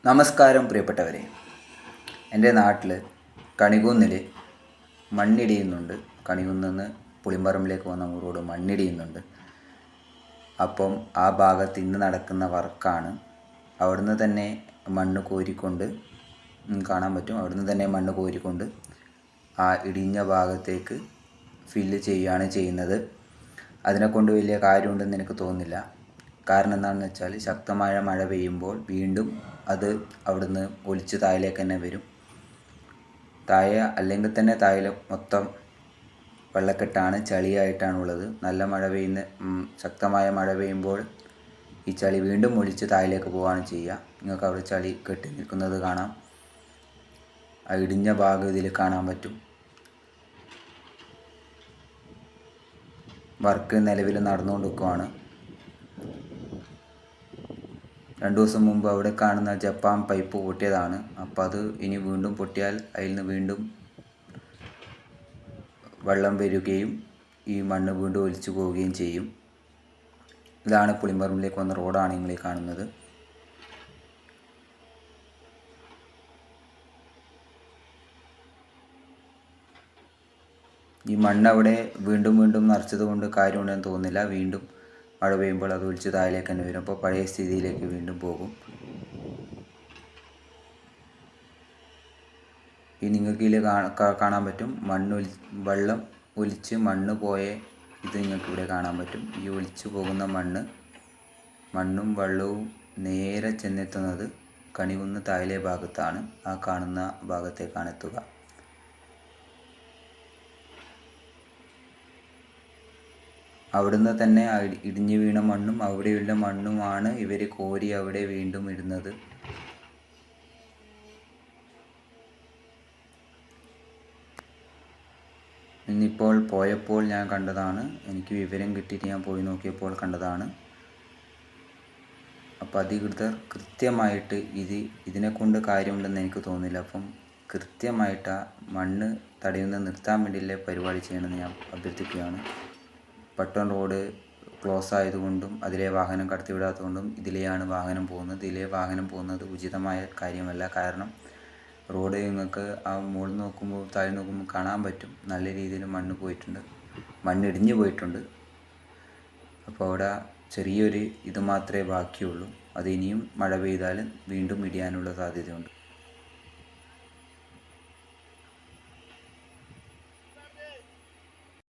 നമസ്കാരം പ്രിയപ്പെട്ടവരെ. എൻ്റെ നാട്ടിൽ കണികുന്നിൽ മണ്ണിടിയുന്നുണ്ട്. കണികുന്നിൽ നിന്ന് പുളിമ്പറമ്പിലേക്ക് പോകുന്ന റോഡ് മണ്ണിടിയുന്നുണ്ട്. അപ്പം ആ ഭാഗത്ത് ഇന്ന് നടക്കുന്ന വർക്കാണ്. അവിടുന്ന് തന്നെ മണ്ണ് കോരിക്കൊണ്ട് കാണാൻ പറ്റും. അവിടുന്ന് തന്നെ മണ്ണ് കോരിക്കൊണ്ട് ആ ഇടിഞ്ഞ ഭാഗത്തേക്ക് ഫില്ല് ചെയ്യുകയാണ് ചെയ്യുന്നത്. അതിനെക്കൊണ്ട് വലിയ കാര്യമുണ്ടെന്ന് എനിക്ക് തോന്നുന്നില്ല. കാരണം എന്താണെന്ന് വെച്ചാൽ ശക്തമായ മഴ പെയ്യുമ്പോൾ വീണ്ടും അത് അവിടുന്ന് ഒലിച്ച് താഴേക്ക് തന്നെ വരും. താഴെ അല്ലെങ്കിൽ തന്നെ താഴെ മൊത്തം വെള്ളക്കെട്ടാണ്, ചളിയായിട്ടാണുള്ളത്. നല്ല മഴ പെയ്യുന്ന ശക്തമായ മഴ പെയ്യുമ്പോൾ ഈ ചളി വീണ്ടും ഒലിച്ച് താഴേക്ക് പോവുകയാണ് ചെയ്യുക. നിങ്ങൾക്ക് അവിടെ ചളി കെട്ടി നിൽക്കുന്നത് കാണാം. ആ ഇടിഞ്ഞ ഭാഗം ഇതിൽ കാണാൻ പറ്റും. വർക്ക് നിലവിൽ നടന്നുകൊണ്ടിരിക്കുകയാണ്. 2 ദിവസം മുമ്പ് അവിടെ കാണുന്ന ജപ്പാൻ പൈപ്പ് പൊട്ടിയതാണ്. അപ്പോൾ അത് ഇനി വീണ്ടും പൊട്ടിയാൽ അതിൽ നിന്ന് വീണ്ടും വെള്ളം വരികയും ഈ മണ്ണ് വീണ്ടും ഒലിച്ചു പോവുകയും ചെയ്യും. ഇതാണ് പുളിമ്പറമ്പിലേക്ക് വന്ന റോഡാണ് നിങ്ങൾ ഈ കാണുന്നത്. ഈ മണ്ണ് അവിടെ വീണ്ടും വീണ്ടും നിറച്ചത് കൊണ്ട് കാര്യമുണ്ടെന്ന് തോന്നുന്നില്ല. വീണ്ടും മഴ പെയ്യുമ്പോൾ അത് ഒലിച്ച് താഴേക്ക് തന്നെ വരും. അപ്പോൾ പഴയ സ്ഥിതിയിലേക്ക് വീണ്ടും പോകും. ഈ നിങ്ങൾക്ക് ഇതിൽ കാണാൻ പറ്റും വെള്ളം ഒലിച്ച് മണ്ണ് പോയ ഇത് നിങ്ങൾക്ക് ഇവിടെ കാണാൻ പറ്റും. ഈ ഒലിച്ചു പോകുന്ന മണ്ണും വെള്ളവും നേരെ ചെന്നെത്തുന്നത് കണികുന്ന് താഴെ ഭാഗത്താണ്. ആ കാണുന്ന ഭാഗത്തേക്കാണ് എത്തുക. അവിടുന്ന് തന്നെ ഇടിഞ്ഞു വീണ മണ്ണും അവിടെയുള്ള മണ്ണുമാണ് ഇവർ കോരി അവിടെ വീണ്ടും ഇടുന്നത്. ഇന്നിപ്പോൾ പോയപ്പോൾ ഞാൻ കണ്ടതാണ്. എനിക്ക് വിവരം കിട്ടിയിട്ട് ഞാൻ പോയി നോക്കിയപ്പോൾ കണ്ടതാണ്. അപ്പോൾ അധികൃതർ കൃത്യമായിട്ട് ഇതിനെക്കൊണ്ട് കാര്യമുണ്ടെന്ന് എനിക്ക് തോന്നുന്നില്ല. അപ്പം കൃത്യമായിട്ട് ആ മണ്ണ് തടയുന്നത് നിർത്താൻ വേണ്ടിയുള്ള പരിപാടി ചെയ്യണമെന്ന് ഞാൻ അഭ്യർത്ഥിക്കുകയാണ്. പട്ടൺ റോഡ് ക്ലോസ് ആയതുകൊണ്ടും അതിലെ വാഹനം കടത്തിവിടാത്തതുകൊണ്ടും ഇതിലെയാണ് വാഹനം പോകുന്നത്. ഇതിലെ വാഹനം പോകുന്നത് ഉചിതമായ കാര്യമല്ല. കാരണം റോഡ് നിങ്ങൾക്ക് ആ മുകളിൽ നോക്കുമ്പോൾ താഴെ നോക്കുമ്പോൾ കാണാൻ പറ്റും. നല്ല രീതിയിൽ മണ്ണ് പോയിട്ടുണ്ട്, മണ്ണിടിഞ്ഞു പോയിട്ടുണ്ട്. അപ്പോൾ അവിടെ ചെറിയൊരു ഇത് മാത്രമേ ബാക്കിയുള്ളൂ. അത് ഇനിയും മഴ പെയ്താൽ വീണ്ടും ഇടിയാനുള്ള സാധ്യതയുണ്ട്.